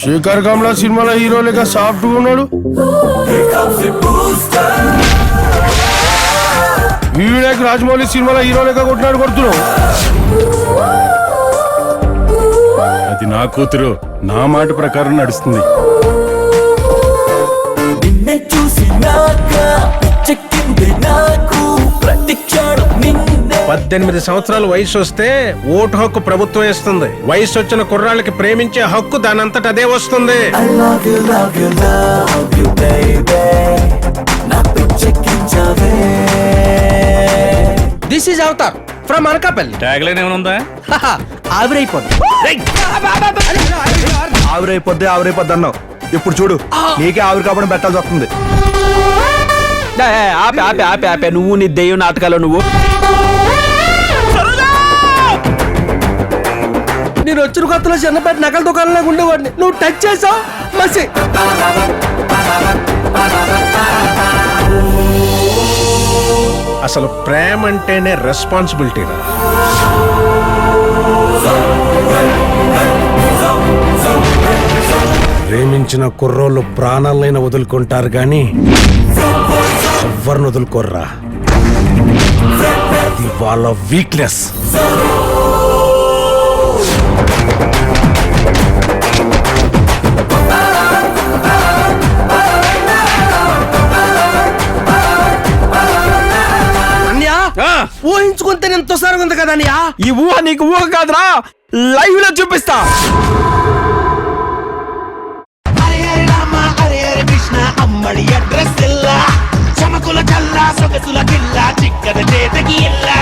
శేఖర్ కమలా సినిమాలో హీరో లేక సాఫ్ట్ ఉన్నాడు. వినాయక్ రాజమౌళి సినిమాలో హీరో లేక కొడుతున్నావు. అది నా కూతురు, నా మాట ప్రకారం నడుస్తుంది. 18 సంవత్సరాలు వయసు వస్తే ఓటు హక్కు ప్రభుత్వం ఇస్తుంది. వయసు వచ్చిన కుర్రాళ్ళకి ప్రేమించే హక్కు దానంతట అదే వస్తుంది. This is Avatar from Anakapalli. Tagline ఏమైనా ఉందా? ఆవిరైపోద్ది. ఆవిరైపోద్ది అన్నావు. ఇప్పుడు చూడు, నీకే ఆవిరి కాపడం పెట్టాల్సి వస్తుంది. ఆపే ఆపే ఆపే ఆపే నువ్వు నీ దెయ్యం నాటకాలు నువ్వు. నేను వచ్చిన కొత్తలో చిన్నపేట నగల దుకాణంలో ఉండేవాడిని. నువ్వు టచ్ చేసావు మసి. అసలు ప్రేమ అంటేనే రెస్పాన్సిబిలిటీ. ప్రేమించిన కుర్రోళ్ళు ప్రాణాలైనా వదులుకుంటారు కానీ ఎవరిని వదులుకోర్రా. అది వాళ్ళ వీక్నెస్. ఊహించుకుంటే ఎంతో సారం ఉంది కదా అన్నయ్య. ఈ ఊహ నీకు ఊహ కాదురా, లైవ్ లో చూపిస్తా. అమ్మడి అడ్రస్ చమకుల కల్లా సొగసుల కిల్లా చిక్కద చేతకి ఎల్లా